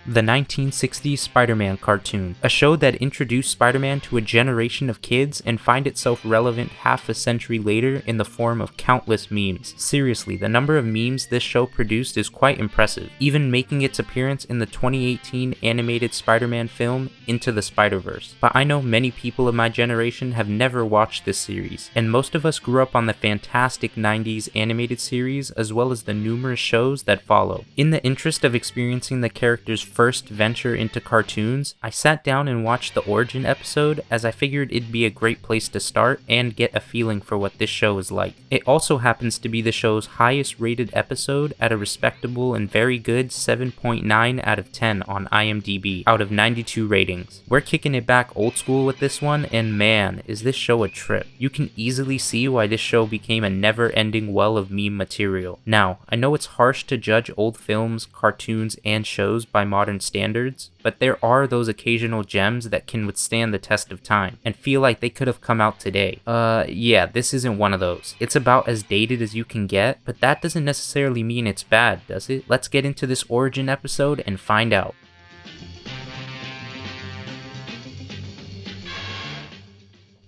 The 1960s Spider-Man cartoon, a show that introduced Spider-Man to a generation of kids and find itself relevant half a century later in the form of countless memes. Seriously, the number of memes this show produced is quite impressive, even making its appearance in the 2018 animated Spider-Man film Into the Spider-Verse. But I know many people of my generation have never watched this series, and most of us grew up on the fantastic 90s animated series as well as the numerous shows that follow. In the interest of experiencing the characters' first venture into cartoons, I sat down and watched the origin episode as I figured it'd be a great place to start and get a feeling for what this show is like. It also happens to be the show's highest rated episode at a respectable and very good 7.9 out of 10 on IMDB out of 92 ratings. We're kicking it back old school with this one, and man, is this show a trip. You can easily see why this show became a never-ending well of meme material. Now, I know it's harsh to judge old films, cartoons, and shows by modern standards, but there are those occasional gems that can withstand the test of time and feel like they could have come out today. Yeah, this isn't one of those. It's about as dated as you can get, but that doesn't necessarily mean it's bad, does it? Let's get into this origin episode and find out.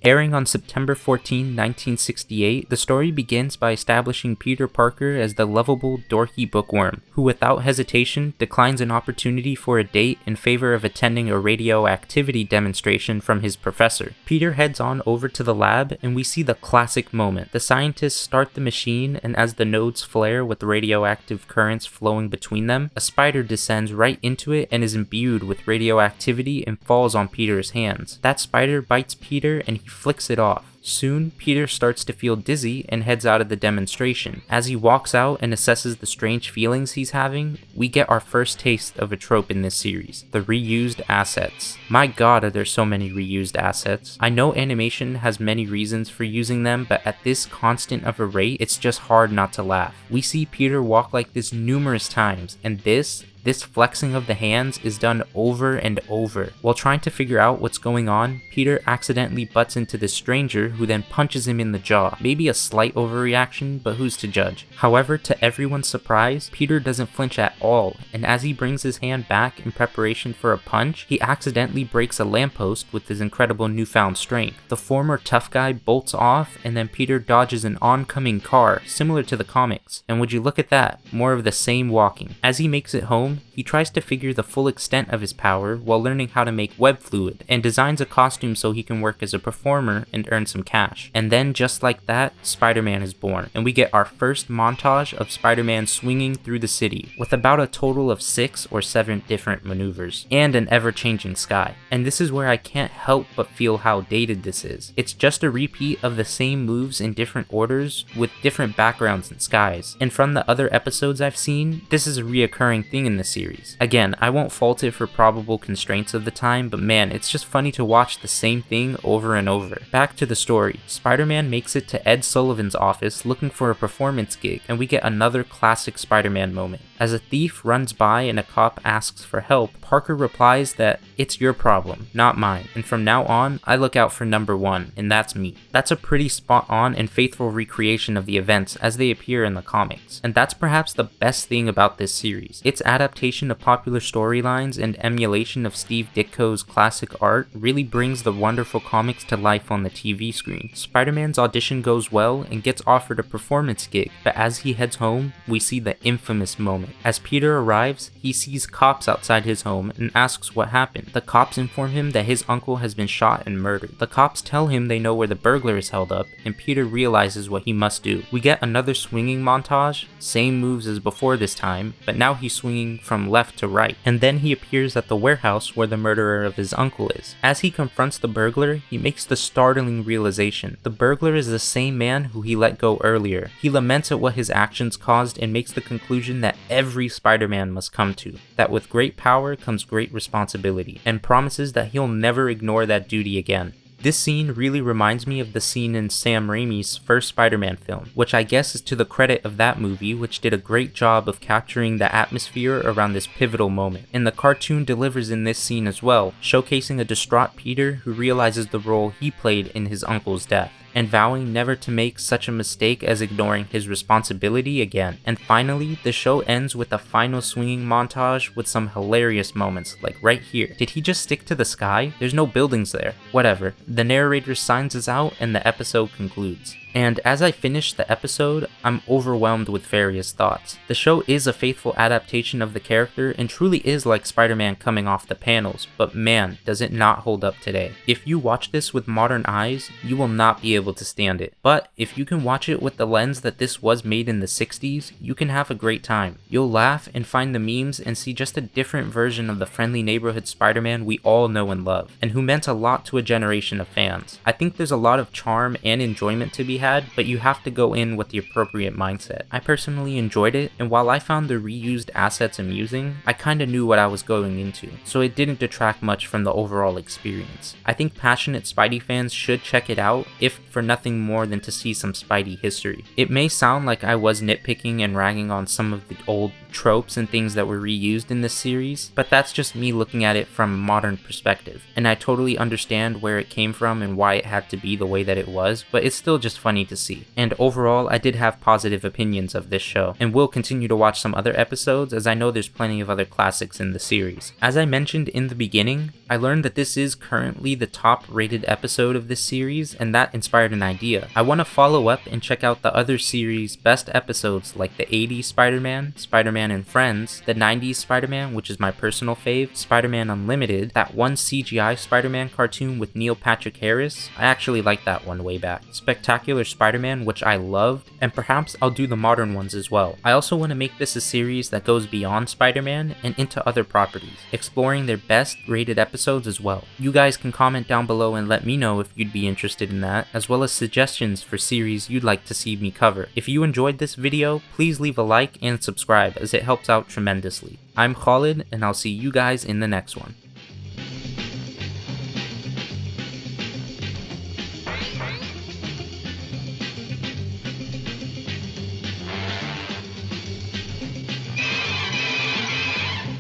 Airing on September 14, 1968, the story begins by establishing Peter Parker as the lovable, dorky bookworm, who without hesitation declines an opportunity for a date in favor of attending a radioactivity demonstration from his professor. Peter heads on over to the lab, and we see the classic moment. The scientists start the machine, and as the nodes flare with radioactive currents flowing between them, a spider descends right into it and is imbued with radioactivity and falls on Peter's hands. That spider bites Peter, and he flicks it off. Soon, Peter starts to feel dizzy and heads out of the demonstration. As he walks out and assesses the strange feelings he's having, we get our first taste of a trope in this series, the reused assets. My god, are there so many reused assets. I know animation has many reasons for using them, but at this constant of a rate, it's just hard not to laugh. We see Peter walk like this numerous times, and this flexing of the hands is done over and over. While trying to figure out what's going on, Peter accidentally butts into this stranger who then punches him in the jaw. Maybe a slight overreaction, but who's to judge? However, to everyone's surprise, Peter doesn't flinch at all, and as he brings his hand back in preparation for a punch, he accidentally breaks a lamppost with his incredible newfound strength. The former tough guy bolts off, and then Peter dodges an oncoming car, similar to the comics. And would you look at that, more of the same walking. As he makes it home, he tries to figure the full extent of his power while learning how to make web fluid, and designs a costume so he can work as a performer and earn some cash. And then, just like that, Spider-Man is born, and we get our first montage of Spider-Man swinging through the city, with about a total of 6 or 7 different maneuvers, and an ever-changing sky. And this is where I can't help but feel how dated this is. It's just a repeat of the same moves in different orders, with different backgrounds and skies. And from the other episodes I've seen, this is a reoccurring thing in the series. Again, I won't fault it for probable constraints of the time, but man, it's just funny to watch the same thing over and over. Back to the story. Spider-Man makes it to Ed Sullivan's office looking for a performance gig, and we get another classic Spider-Man moment. As a thief runs by and a cop asks for help, Parker replies that it's your problem, not mine, and from now on, I look out for number one, and that's me. That's a pretty spot-on and faithful recreation of the events as they appear in the comics, and that's perhaps the best thing about this series. Its adaptation of popular storylines and emulation of Steve Ditko's classic art really brings the wonderful comics to life on the TV screen. Spider-Man's audition goes well and gets offered a performance gig, but as he heads home, we see the infamous moment. As Peter arrives, he sees cops outside his home and asks what happened. The cops inform him that his uncle has been shot and murdered. The cops tell him they know where the burglar is held up, and Peter realizes what he must do. We get another swinging montage, same moves as before this time, but now he's swinging from left to right. And then he appears at the warehouse where the murderer of his uncle is. As he confronts the burglar, he makes the startling realization. The burglar is the same man who he let go earlier. He laments at what his actions caused and makes the conclusion that every Spider-Man must come to, that with great power comes great responsibility, and promises that he'll never ignore that duty again. This scene really reminds me of the scene in Sam Raimi's first Spider-Man film, which I guess is to the credit of that movie, which did a great job of capturing the atmosphere around this pivotal moment. And the cartoon delivers in this scene as well, showcasing a distraught Peter who realizes the role he played in his uncle's death. and vowing never to make such a mistake as ignoring his responsibility again. And finally, the show ends with a final swinging montage with some hilarious moments, like right here. Did he just stick to the sky? There's no buildings there. Whatever. The narrator signs us out and the episode concludes. And as I finish the episode, I'm overwhelmed with various thoughts. The show is a faithful adaptation of the character and truly is like Spider-Man coming off the panels, but man, does it not hold up today. If you watch this with modern eyes, you will not be able to stand it. But if you can watch it with the lens that this was made in the 60s, you can have a great time. You'll laugh and find the memes and see just a different version of the friendly neighborhood Spider-Man we all know and love, and who meant a lot to a generation of fans. I think there's a lot of charm and enjoyment to be had, but you have to go in with the appropriate mindset. I personally enjoyed it, and while I found the reused assets amusing, I kinda knew what I was going into, so it didn't detract much from the overall experience. I think passionate Spidey fans should check it out, if for nothing more than to see some Spidey history. It may sound like I was nitpicking and ragging on some of the old tropes and things that were reused in this series, but that's just me looking at it from a modern perspective, and I totally understand where it came from and why it had to be the way that it was, but it's still just funny to see. And overall, I did have positive opinions of this show, and will continue to watch some other episodes as I know there's plenty of other classics in the series. As I mentioned in the beginning, I learned that this is currently the top rated episode of this series, and that inspired an idea. I want to follow up and check out the other series' best episodes like the 80s Spider-Man, Spider-Man and Friends, the 90s Spider-Man, which is my personal fave, Spider-Man Unlimited, that one CGI Spider-Man cartoon with Neil Patrick Harris. I actually liked that one way back. Spectacular Spider-Man, which I loved, and perhaps I'll do the modern ones as well. I also want to make this a series that goes beyond Spider-Man and into other properties, exploring their best rated episodes as well. You guys can comment down below and let me know if you'd be interested in that, as well as suggestions for series you'd like to see me cover. If you enjoyed this video, please leave a like and subscribe as it helps out tremendously. I'm Khalid, and I'll see you guys in the next one.